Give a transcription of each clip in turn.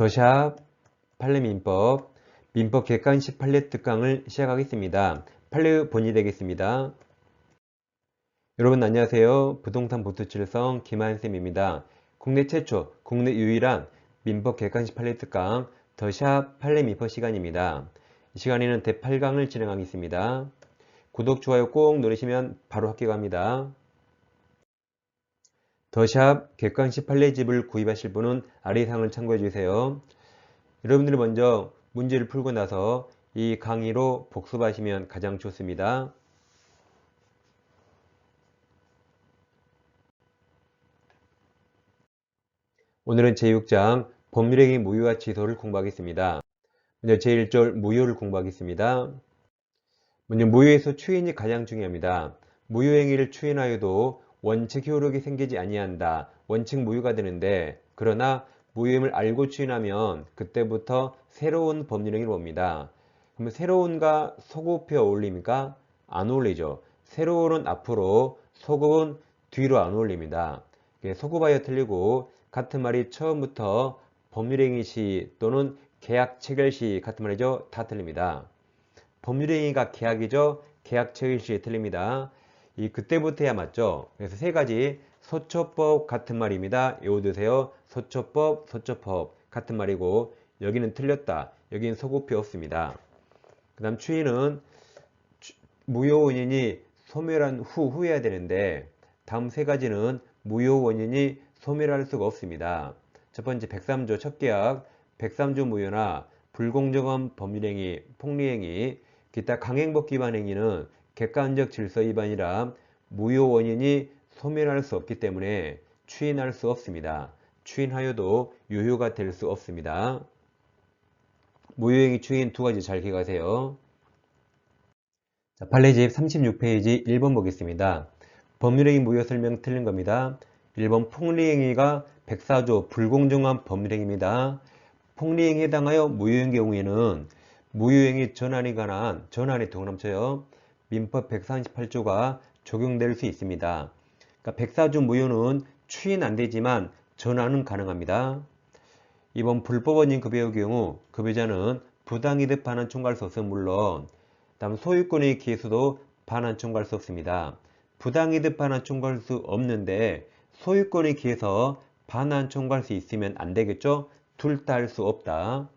더샵 판례 민법, 민법 객관식 판례 특강을 시작하겠습니다. 판례 본이 되겠습니다. 여러분 안녕하세요. 부동산 보수칠성 김한쌤입니다. 국내 최초, 국내 유일한 민법 객관식 판례 특강 더샵 판례 민법 시간입니다. 이 시간에는 제8강을 진행하겠습니다. 구독, 좋아요 꼭 누르시면 바로 합격합니다. 더샵 객관식 판례집을 구입하실 분은 아래 사항을 참고해 주세요. 여러분들이 먼저 문제를 풀고 나서 이 강의로 복습하시면 가장 좋습니다. 오늘은 제6장 법률행위 무효와 취소를 공부하겠습니다. 먼저 제1절 무효를 공부하겠습니다. 먼저 무효에서 추인이 가장 중요합니다. 무효행위를 추인하여도 원칙 효력이 생기지 아니한다. 원칙 무효가 되는데, 그러나 무효임을 알고 추인하면 그때부터 새로운 법률행위를 봅니다. 그러면 새로운과 소급해 어울립니까? 안 어울리죠. 새로운은 앞으로, 소급은 뒤로 안 어울립니다. 소급하여 틀리고, 같은 말이 처음부터 법률행위 시 또는 계약 체결 시 같은 말이죠. 다 틀립니다. 법률행위가 계약이죠. 계약 체결 시에 틀립니다. 그때부터야 맞죠. 그래서 세 가지 소처법 같은 말입니다. 외워두세요. 소처법, 소처법 같은 말이고, 여기는 틀렸다. 여기는 소급표 없습니다. 그 다음 추인은 무효 원인이 소멸한 후 후해야 되는데, 다음 세 가지는 무효 원인이 소멸할 수가 없습니다. 첫 번째 103조 첫 계약, 103조 무효나 불공정한 법률행위, 폭리행위, 기타 강행법 위반 행위는 객관적 질서 위반이라 무효 원인이 소멸할 수 없기 때문에 추인할 수 없습니다. 추인하여도 유효가 될 수 없습니다. 무효행위 추인 두 가지 잘 기억하세요. 자, 판례집 36페이지 1번 보겠습니다. 법률행위 무효 설명 틀린 겁니다. 1번 폭리행위가 104조 불공정한 법률행위입니다. 폭리행위에 해당하여 무효인 경우에는 무효행위 전환에 관한 전환에 동남쳐요. 민법 138조가 적용될 수 있습니다. 그러니까 104조 무효는 추인 안 되지만 전환은 가능합니다. 이번 불법원인 급여의 경우 급여자는 부당이득 반환 청구할 수 없음 물론 다음 소유권의 기회수도 반환 청구할 수 없습니다. 부당이득 반환 청구할 수 없는데 소유권의 기회에서 반환 청구할 수 있으면 안 되겠죠? 둘 다 할 수 없다.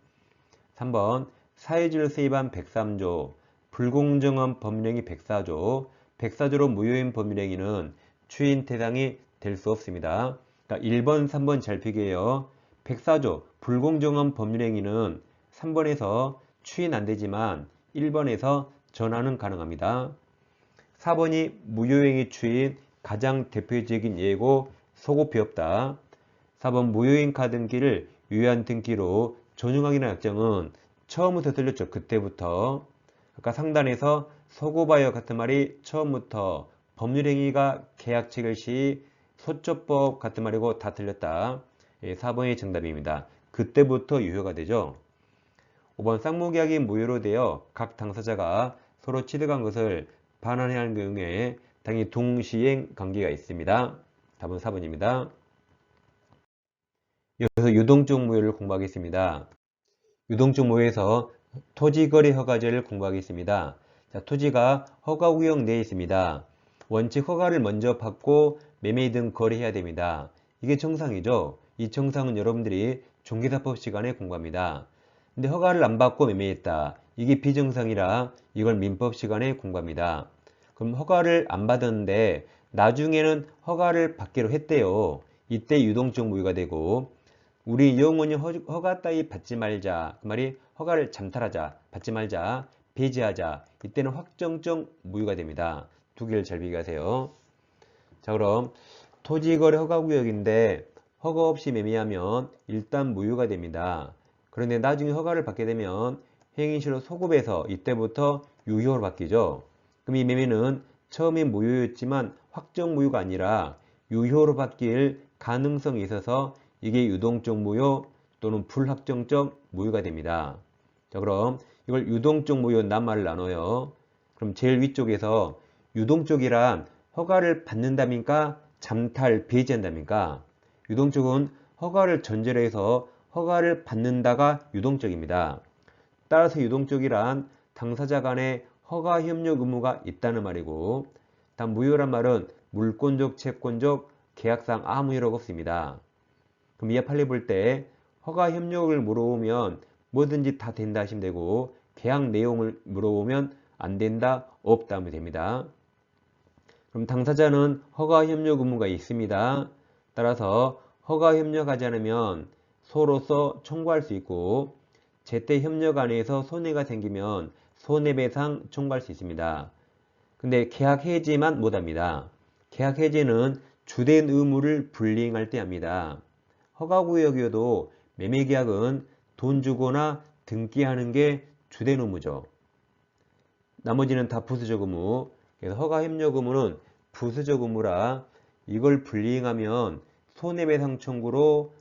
3번 사회질서 위반 103조 불공정한 법률행위 104조 104조로 무효인 법률행위는 추인 대상이 될 수 없습니다. 그러니까 1번, 3번 잘 비교해요. 104조 불공정한 법률행위는 3번에서 추인 안 되지만 1번에서 전환은 가능합니다. 4번이 무효행위 추인 가장 대표적인 예고 소급표 없다. 4번 무효인 카등기를 유효한 등기로 전용하기는 약정은 처음부터 틀렸죠. 그때부터. 아까 상단에서 소급하여 같은 말이 처음부터 법률행위가 계약 체결 시 소처법 같은 말이고 다 틀렸다. 4번이 정답입니다. 그때부터 유효가 되죠. 5번 쌍무계약이 무효로 되어 각 당사자가 서로 취득한 것을 반환해야 하는 경우에 당연히 동시행 관계가 있습니다. 답은 4번입니다. 여기서 유동적 무효를 공부하겠습니다. 유동적 무효에서 토지거래 허가제를 공부하겠습니다. 자, 토지가 허가구역 내에 있습니다. 원칙 허가를 먼저 받고 매매 등 거래해야 됩니다. 이게 정상이죠. 이 정상은 여러분들이 종기사법 시간에 공부합니다. 근데 허가를 안 받고 매매했다. 이게 비정상이라 이걸 민법 시간에 공부합니다. 그럼 허가를 안 받았는데 나중에는 허가를 받기로 했대요. 이때 유동적 무효가 되고 우리 영원히 허가 따위 받지 말자. 그 말이 허가를 잠탈하자. 받지 말자. 배제하자. 이때는 확정적 무효가 됩니다. 두 개를 잘 비교하세요. 자, 그럼 토지거래 허가구역인데 허가 없이 매매하면 일단 무효가 됩니다. 그런데 나중에 허가를 받게 되면 행위시로 소급해서 이때부터 유효로 바뀌죠. 그럼 이 매매는 처음에 무효였지만 확정 무효가 아니라 유효로 바뀔 가능성이 있어서 이게 유동적 무효 또는 불확정적 무효가 됩니다. 자, 그럼 이걸 유동적 무효 낱말을 나눠요. 그럼 제일 위쪽에서 유동적이란 허가를 받는답니까? 잠탈, 배제한답니까? 유동적은 허가를 전제로 해서 허가를 받는다가 유동적입니다. 따라서 유동적이란 당사자 간에 허가 협력 의무가 있다는 말이고, 단 무효란 말은 물권적, 채권적, 계약상 아무 효력 없습니다. 그럼 이하 판례 볼 때 허가 협력을 물어보면 뭐든지 다 된다 하시면 되고, 계약 내용을 물어보면 안 된다, 없다 하면 됩니다. 그럼 당사자는 허가 협력 의무가 있습니다. 따라서 허가 협력하지 않으면 소로서 청구할 수 있고, 제때 협력 안에서 손해가 생기면 손해배상 청구할 수 있습니다. 근데 계약 해지만 못합니다. 계약 해지는 주된 의무를 불이행할 때 합니다. 허가구역이어도 매매계약은 돈 주거나 등기하는 게 주된 의무죠. 나머지는 다 부수적 의무. 그래서 허가협력 의무는 부수적 의무라 이걸 불이행하면 손해배상 청구로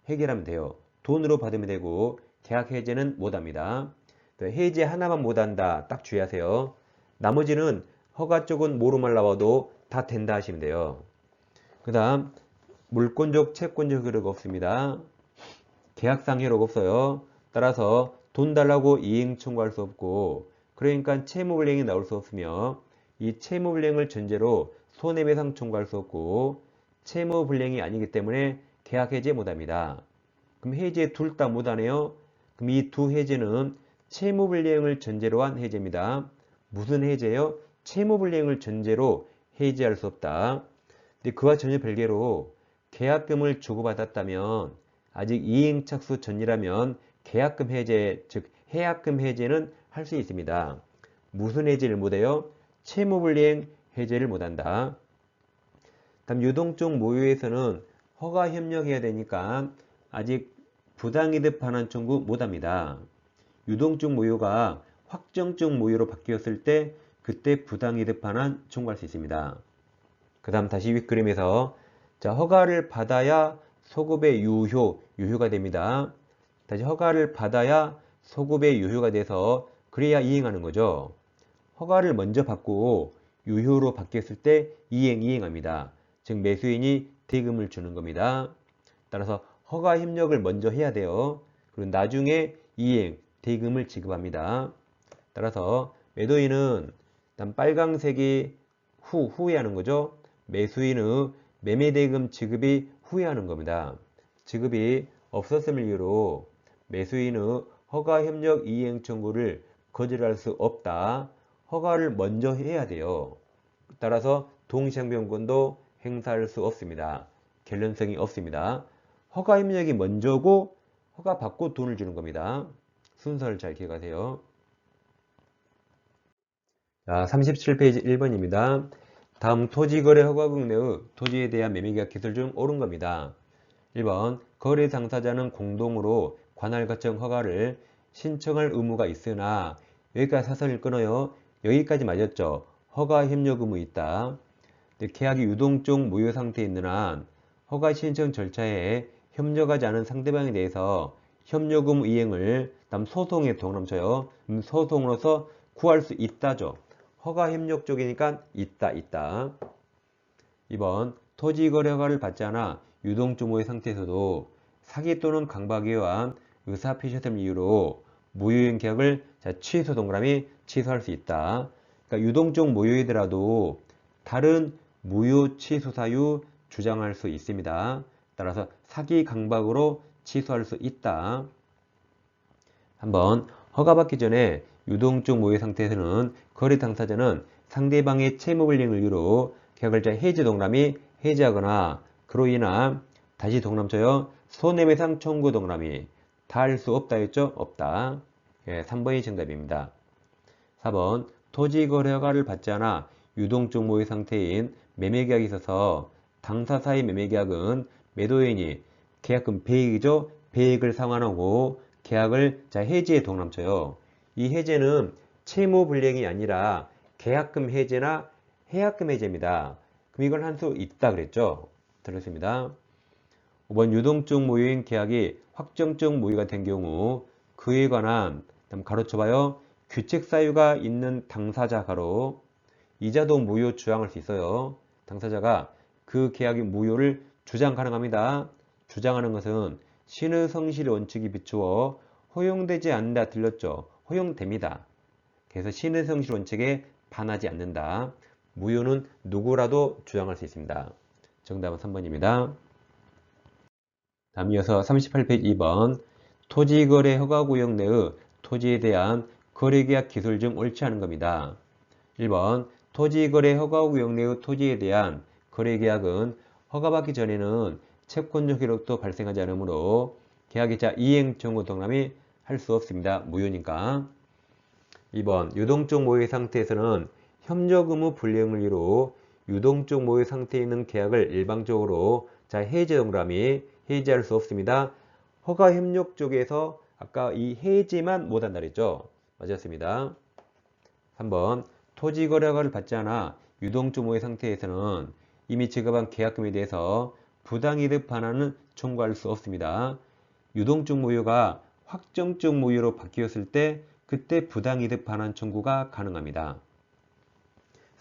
해결하면 돼요. 돈으로 받으면 되고 계약 해제는 못합니다. 해제 하나만 못한다. 딱 주의하세요. 나머지는 허가 쪽은 뭐로만 나와도 다 된다 하시면 돼요. 그 다음 물권적, 채권적 효력 없습니다. 계약상 효력 없어요. 따라서 돈 달라고 이행 청구할 수 없고, 그러니까 채무불이행이 나올 수 없으며, 이 채무불이행을 전제로 손해배상 청구할 수 없고, 채무불이행이 아니기 때문에 계약 해제 못합니다. 그럼 해제 둘 다 못하네요. 그럼 이 두 해제는 채무불이행을 전제로 한 해제입니다. 무슨 해제요? 채무불이행을 전제로 해제할 수 없다. 근데 그와 전혀 별개로 계약금을 주고받았다면 아직 이행착수 전이라면 계약금 해제, 즉 해약금 해제는 할 수 있습니다. 무슨 해제를 못해요? 채무불이행 해제를 못한다. 다음 유동적 모유에서는 허가 협력해야 되니까 아직 부당이득 반환 청구 못합니다. 유동적 모유가 확정적 모유로 바뀌었을 때 그때 부당이득 반환 청구할 수 있습니다. 그 다음 다시 윗그림에서 자, 허가를 받아야 소급의 유효가 됩니다. 다시 허가를 받아야 소급의 유효가 돼서 그래야 이행하는 거죠. 허가를 먼저 받고 유효로 바뀌었을 때 이행합니다. 즉 매수인이 대금을 주는 겁니다. 따라서 허가 협력을 먼저 해야 돼요. 그리고 나중에 대금을 지급합니다. 따라서 매도인은 일단 빨강색이 후에 하는 거죠. 매수인의 매매대금 지급이 후에 하는 겁니다. 지급이 없었음을 이유로 매수인의 허가협력 이행 청구를 거절할 수 없다. 허가를 먼저 해야 돼요. 따라서 동시행변권도 행사할 수 없습니다. 결론성이 없습니다. 허가협력이 먼저고 허가 받고 돈을 주는 겁니다. 순서를 잘 기억하세요. 자, 37페이지 1번입니다. 다음 토지거래 허가국 내의 토지에 대한 매매계약 기술 중 옳은 겁니다. 1번 거래 당사자는 공동으로 관할 거청 허가를 신청할 의무가 있으나 여기까지 사설을 끊어요. 여기까지 맞았죠. 허가 협력 의무 있다. 계약이 유동적 무효 상태에 있는 한 허가 신청 절차에 협력하지 않은 상대방에 대해서 협력 의무 이행을 다음 소송에 동남쳐요. 소송으로서 구할 수 있다죠. 허가 협력 쪽이니까 있다. 2번 토지거래 허가를 받지 않아 유동적 무효 상태에서도 사기 또는 강박에 의한 의사표시했던 이유로 무효인 계약을 취소 동그라미 취소할 수 있다. 그러니까 유동적 무효이더라도 다른 무효 취소 사유 주장할 수 있습니다. 따라서 사기 강박으로 취소할 수 있다. 한번 허가받기 전에 유동적 무효 상태에서는 거래 당사자는 상대방의 채무불이행을 이유로 계약을 해지 동그라미 해지하거나 그로 인한 다시 동그라미 손해배상 청구 동그라미 다 할 수 없다 했죠? 없다. 예, 3번이 정답입니다. 4번 토지거래 허가를 받지 않아 유동적 무효 상태인 매매계약이 있어서 당사사의 매매계약은 매도인이 계약금 배액이죠? 배액을 상환하고 계약을 해지에 동남쳐요. 이 해제는 채무불이행이 아니라 계약금 해제나 해약금 해제입니다. 그럼 이걸 할 수 있다 그랬죠? 들었습니다. 5번 유동적 무효인 계약이 확정적 무효가 된 경우 그에 관한 가로쳐봐요. 규칙 사유가 있는 당사자 가로 이자도 무효 주장할 수 있어요. 당사자가 그 계약의 무효를 주장 가능합니다. 주장하는 것은 신의 성실 원칙이 비추어 허용되지 않는다 들렸죠? 허용됩니다. 그래서 신의 성실 원칙에 반하지 않는다. 무효는 누구라도 주장할 수 있습니다. 정답은 3번입니다. 다음 이어서 38페이지 2번 토지거래 허가구역 내의 토지에 대한 거래계약 기술 중 옳지 않은 겁니다. 1번 토지거래 허가구역 내의 토지에 대한 거래계약은 허가받기 전에는 채권적 기록도 발생하지 않으므로 계약이자 이행 청구 동람이 할 수 없습니다. 무효니까. 2번 유동적 모의 상태에서는 협력 의무 불이행을 이유로 유동적 모의 상태에 있는 계약을 일방적으로 해제 동그라미 해지할 수 없습니다. 허가 협력 쪽에서 아까 이 해지만 못한다 그랬죠? 맞았습니다. 3번 토지 거래 허가를 받지 않아 유동적 모의 상태에서는 이미 지급한 계약금에 대해서 부당이득 반환은 청구할 수 없습니다. 유동적 모유가 확정적 모유로 바뀌었을 때 그때 부당이득 반환 청구가 가능합니다.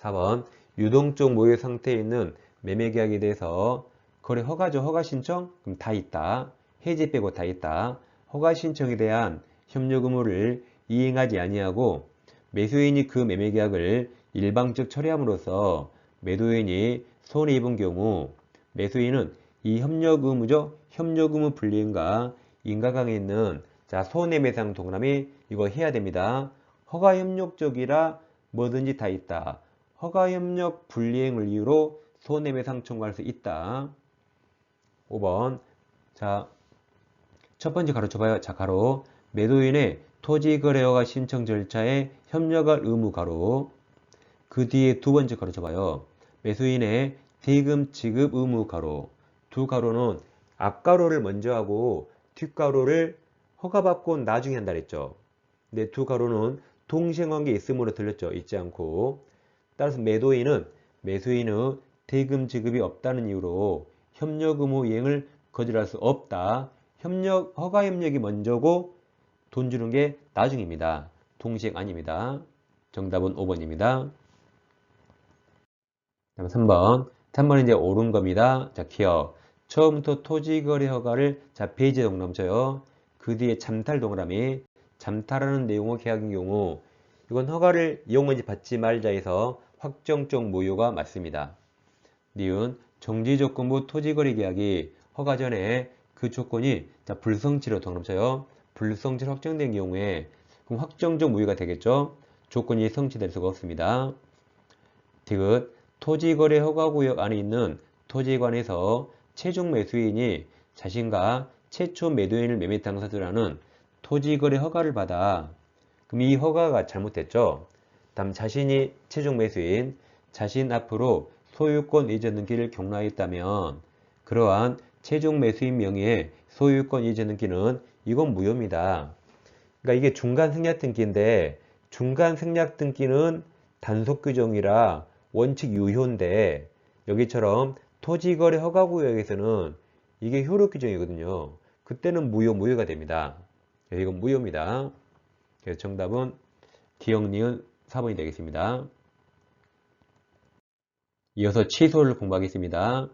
4번 유동적 모유 상태에 있는 매매계약에 대해서 거래 허가죠. 허가 신청? 그럼 다 있다. 해지 빼고 다 있다. 허가 신청에 대한 협력 의무를 이행하지 아니하고 매수인이 그 매매계약을 일방적 처리함으로써 매도인이 손해입은 경우 매수인은 이 협력 의무죠. 협력 의무 불이행과 인과관계에 있는 손해배상 동그라미 이거 해야 됩니다. 허가 협력적이라 뭐든지 다 있다. 허가 협력 불이행을 이유로 손해배상 청구할 수 있다. 5번 첫 번째 가로 쳐봐요. 가로 매도인의 토지거래허가 신청 절차에 협력할 의무 가로 그 뒤에 두 번째 가로 쳐봐요. 매수인의 세금 지급 의무 가로 두 가로는 앞가로를 먼저 하고 뒷가로를 허가받고 나중에 한다 그랬죠. 근데 두 가로는 동시행관계에 있음으로 들렸죠. 있지 않고. 따라서 매도인은 매수인의 세금 지급이 없다는 이유로 협력 의무 이행을 거절할 수 없다. 허가 협력이 먼저고 돈 주는 게 나중입니다. 동시행 아닙니다. 정답은 5번입니다. 다음 3번은 이제 옳은 겁니다. 기억. 처음부터 토지거래 허가를 배제 동그라미 쳐요. 그 뒤에 잠탈 동그라미. 잠탈하는 내용의 계약인 경우 이건 허가를 이용하지 받지 말자에서 확정적 무효가 맞습니다. 니은 정지조건부 토지거래 계약이 허가 전에 그 조건이 불성취로 동그라미 쳐요. 불성취로 확정된 경우에 그럼 확정적 무효가 되겠죠. 조건이 성취될 수가 없습니다. 디귿 토지거래 허가구역 안에 있는 토지관에서 최종 매수인이 자신과 최초 매도인을 매매 당사자라는 토지거래 허가를 받아 그럼 이 허가가 잘못됐죠. 다음 자신이 최종 매수인, 자신 앞으로 소유권 이전 등기를 경로하였다면 그러한 최종 매수인 명의의 소유권 이전 등기는 이건 무효입니다. 그러니까 이게 중간 생략 등기인데 중간 생략 등기는 단속 규정이라 원칙 유효인데 여기처럼 토지거래 허가구역에서는 이게 효력 규정이거든요. 그때는 무효가 됩니다. 이건 무효입니다. 그래서 정답은 기억, 니은 4번이 되겠습니다. 이어서 취소를 공부하겠습니다.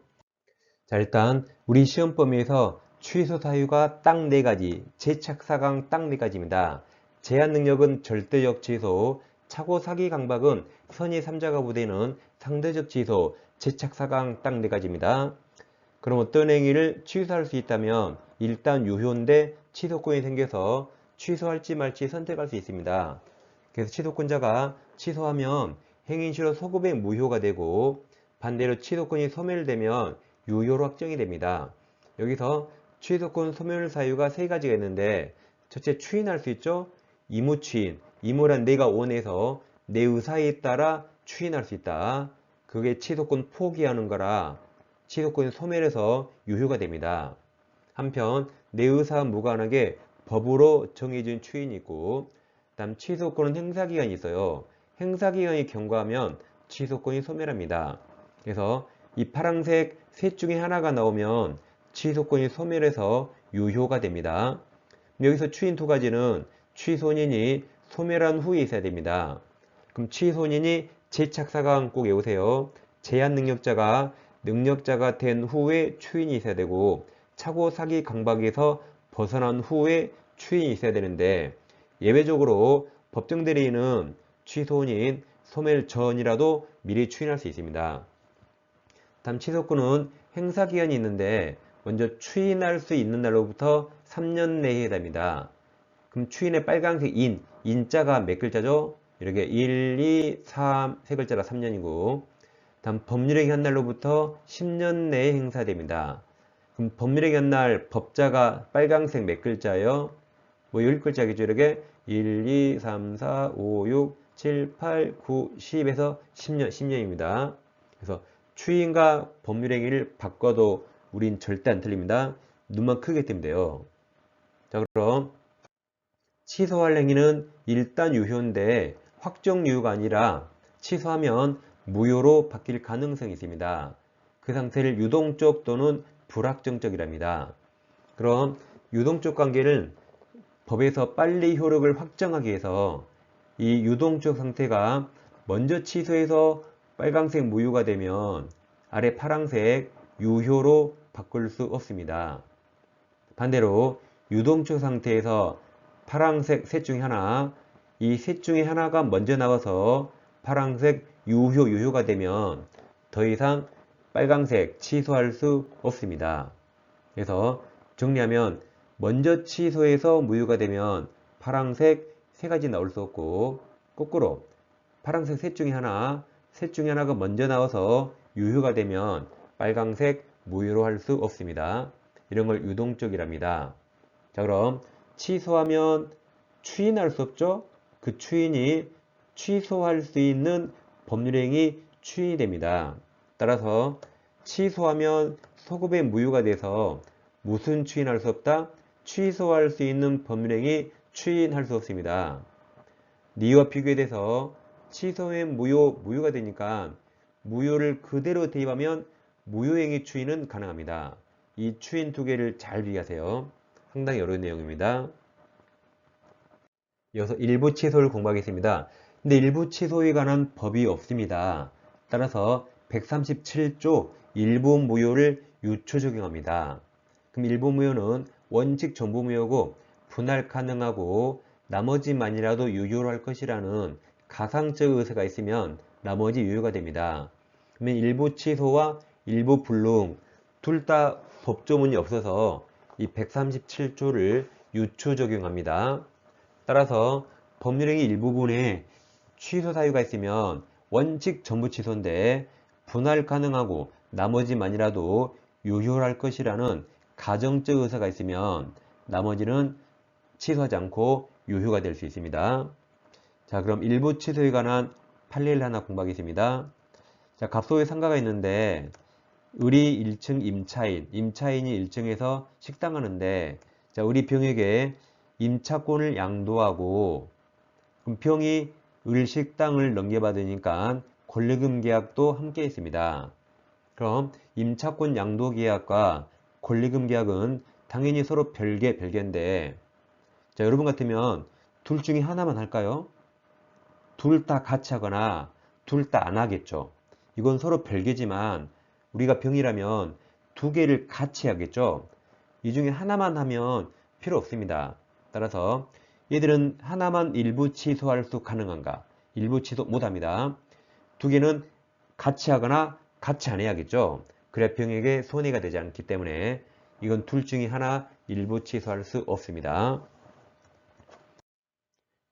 일단 우리 시험 범위에서 취소 사유가 딱 4가지, 재착사강 딱 4가지입니다. 제한 능력은 절대적 취소, 차고 사기 강박은 선의 3자가 부대는 상대적 취소, 재착사강 딱 4가지입니다. 그럼 어떤 행위를 취소할 수 있다면 일단 유효인데 취소권이 생겨서 취소할지 말지 선택할 수 있습니다. 그래서 취소권자가 취소하면 행인실효 소급의 무효가 되고 반대로 취소권이 소멸되면 유효로 확정이 됩니다. 여기서 취소권 소멸 사유가 3가지가 있는데 첫째 추인할 수 있죠. 이무추인, 이무란 내가 원해서 내 의사에 따라 추인할 수 있다. 그게 취소권 포기하는 거라 취소권이 소멸해서 유효가 됩니다. 한편 내 의사와 무관하게 법으로 정해진 추인이 있고 다음 취소권은 행사기간이 있어요. 행사기간이 경과하면 취소권이 소멸합니다. 그래서 이 파란색 셋 중에 하나가 나오면 취소권이 소멸해서 유효가 됩니다. 여기서 추인 2가지는 취소인이 소멸한 후에 있어야 됩니다. 그럼 취소인이 재착사강 꼭 외우세요. 제한 능력자가 된 후에 추인이 있어야 되고 차고 사기 강박에서 벗어난 후에 추인이 있어야 되는데 예외적으로 법정 대리인은 취소인인 소멸 전이라도 미리 추인할 수 있습니다. 다음 취소권은 행사기한이 있는데 먼저 추인할 수 있는 날로부터 3년 내에 해당합니다. 그럼 추인의 빨간색 인자가 몇 글자죠? 이렇게 1, 2, 3, 세 글자라 3년이고 다음 법률행위 한 날로부터 10년 내에 행사됩니다. 그럼 법률행위 한 날 법자가 빨간색 몇 글자예요? 뭐 10글자겠죠. 이렇게 1, 2, 3, 4, 5, 6, 7, 8, 9, 10에서 10년입니다. 그래서 추인과 법률행위를 바꿔도 우린 절대 안 틀립니다. 눈만 크게 뜨면 돼요. 자, 그럼 취소할 행위는 일단 유효인데 확정 유효가 아니라 취소하면 무효로 바뀔 가능성이 있습니다. 그 상태를 유동적 또는 불확정적이랍니다. 그럼 유동적 관계는 법에서 빨리 효력을 확정하기 위해서 이 유동적 상태가 먼저 취소해서 빨간색 무효가 되면 아래 파란색 유효로 바꿀 수 없습니다. 반대로 유동적 상태에서 파란색 셋 중에 하나, 이 셋 중에 하나가 먼저 나와서 파란색 유효가 되면 더 이상 빨간색 취소할 수 없습니다. 그래서 정리하면 먼저 취소해서 무효가 되면 파란색 세 가지 나올 수 없고 거꾸로 파란색 셋 중에 하나가 먼저 나와서 유효가 되면 빨간색 무효로 할 수 없습니다. 이런 걸 유동적이랍니다. 자, 그럼 취소하면 추인할 수 없죠? 그 추인이 취소할 수 있는 법률행위 추인이 됩니다. 따라서 취소하면 소급의 무효가 돼서 무슨 추인할 수 없다? 취소할 수 있는 법률행위 추인할 수 없습니다. 니와 비교에 대해서 취소엔 무효가 되니까 무효를 그대로 대입하면 무효행위 추인은 가능합니다. 이 추인 두 개를 잘 비교하세요. 상당히 어려운 내용입니다. 이어서 일부 취소를 공부하겠습니다. 근데 일부 취소에 관한 법이 없습니다. 따라서 137조 일부 무효를 유추 적용합니다. 그럼 일부 무효는 원칙 전부 무효고 분할 가능하고 나머지만이라도 유효로 할 것이라는 가상적 의사가 있으면 나머지 유효가 됩니다. 그러면 일부 취소와 일부 불능 둘 다 법조문이 없어서 이 137조를 유추 적용합니다. 따라서 법률행위 일부분에 취소 사유가 있으면 원칙 전부 취소인데 분할 가능하고 나머지만이라도 유효로 할 것이라는 가정적 의사가 있으면 나머지는 취소하지 않고 유효가 될 수 있습니다. 자, 그럼 일부 취소에 관한 판례를 하나 공부하겠습니다. 자, 갑소의 상가가 있는데 을이 1층 임차인이 1층에서 식당하는데 자, 우리 병에게 임차권을 양도하고 그럼 병이 을 식당을 넘겨받으니까 권리금 계약도 함께 있습니다. 그럼 임차권 양도 계약과 권리금 계약은 당연히 서로 별개인데 자, 여러분 같으면 둘 중에 하나만 할까요? 둘 다 같이 하거나 둘 다 안 하겠죠. 이건 서로 별개지만 우리가 병이라면 두 개를 같이 하겠죠. 이 중에 하나만 하면 필요 없습니다. 따라서 얘들은 하나만 일부 취소할 수 가능한가? 일부 취소 못합니다. 두 개는 같이 하거나 같이 안 해야겠죠. 그래야 병에게 손해가 되지 않기 때문에 이건 둘 중에 하나 일부 취소할 수 없습니다.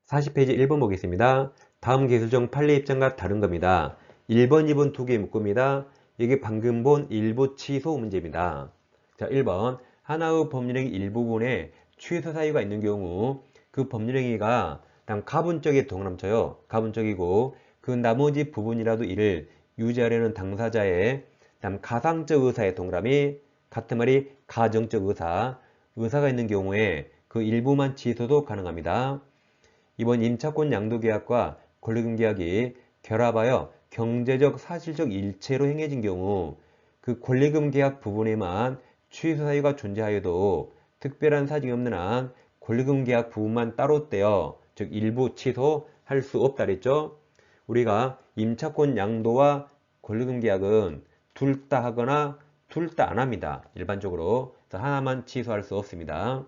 40페이지 1번 보겠습니다. 다음 기술적 판례 입장과 다른 겁니다. 1번, 2번 두 개 묶습니다. 이게 방금 본 일부 취소 문제입니다. 자, 1번 하나의 법률행위 일부분에 취소 사유가 있는 경우 그 법률행위가 가분적에 동남쳐요. 가분적이고 그 나머지 부분이라도 이를 유지하려는 당사자의 가상적 의사의 동그라미 같은 말이 가정적 의사가 있는 경우에 그 일부만 취소도 가능합니다. 이번 임차권 양도계약과 권리금 계약이 결합하여 경제적 사실적 일체로 행해진 경우 그 권리금 계약 부분에만 취소 사유가 존재하여도 특별한 사정이 없는 한 권리금 계약 부분만 따로 떼어 즉 일부 취소할 수 없다 그랬죠. 우리가 임차권 양도와 권리금 계약은 둘 다 하거나 둘 다 안 합니다. 일반적으로 하나만 취소할 수 없습니다.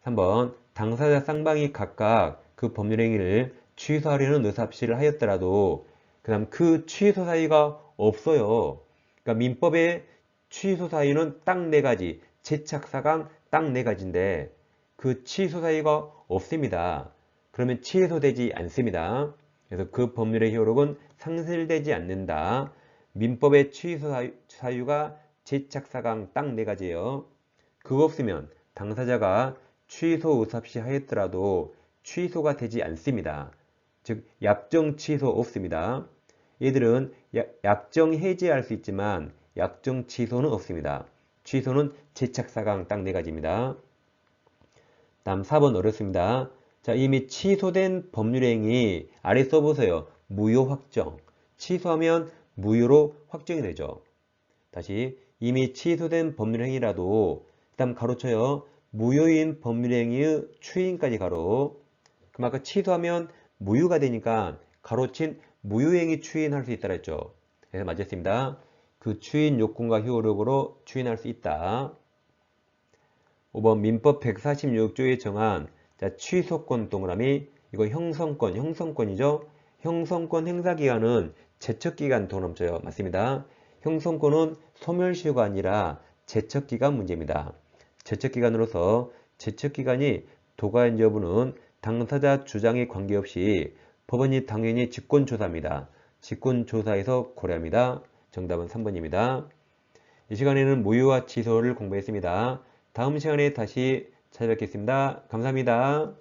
3번 당사자 쌍방이 각각 그 법률행위를 취소하려는 의사합의를 하였더라도 그 다음 그 취소 사유가 없어요. 그러니까 민법의 취소 사유는 딱 4가지, 제착사강 딱 4가지인데 그 취소 사유가 없습니다. 그러면 취소되지 않습니다. 그래서 그 법률의 효력은 상실되지 않는다. 민법의 취소 사유가 제착사강 딱 4가지예요. 그거 없으면 당사자가 취소 의사합의 하였더라도 취소가 되지 않습니다. 즉 약정 취소 없습니다. 얘들은 약정 해지할 수 있지만 약정 취소는 없습니다. 취소는 제착사강 딱 4가지입니다. 다음 4번 어렵습니다. 자, 이미 취소된 법률행위 아래 써보세요. 무효 확정. 취소하면 무효로 확정이 되죠. 다시 이미 취소된 법률행위라도 다음 가로쳐요. 무효인 법률행위의 추인까지 가로. 그럼 아까 취소하면 무효가 되니까 가로친 무효행위 추인할 수 있다고 했죠. 그래서 맞았습니다. 그 추인 요건과 효력으로 추인할 수 있다. 5번 민법 146조에 정한 취소권 동그라미 이거 형성권이죠. 형성권 행사기간은 제척기간 더 넘쳐요. 맞습니다. 형성권은 소멸시효가 아니라 제척기간 문제입니다. 제척기간으로서 제척기간이 도과한 여부는 당사자 주장에 관계없이 법원이 당연히 직권조사입니다. 직권조사에서 고려합니다. 정답은 3번입니다. 이 시간에는 무효와 취소를 공부했습니다. 다음 시간에 다시 찾아뵙겠습니다. 감사합니다.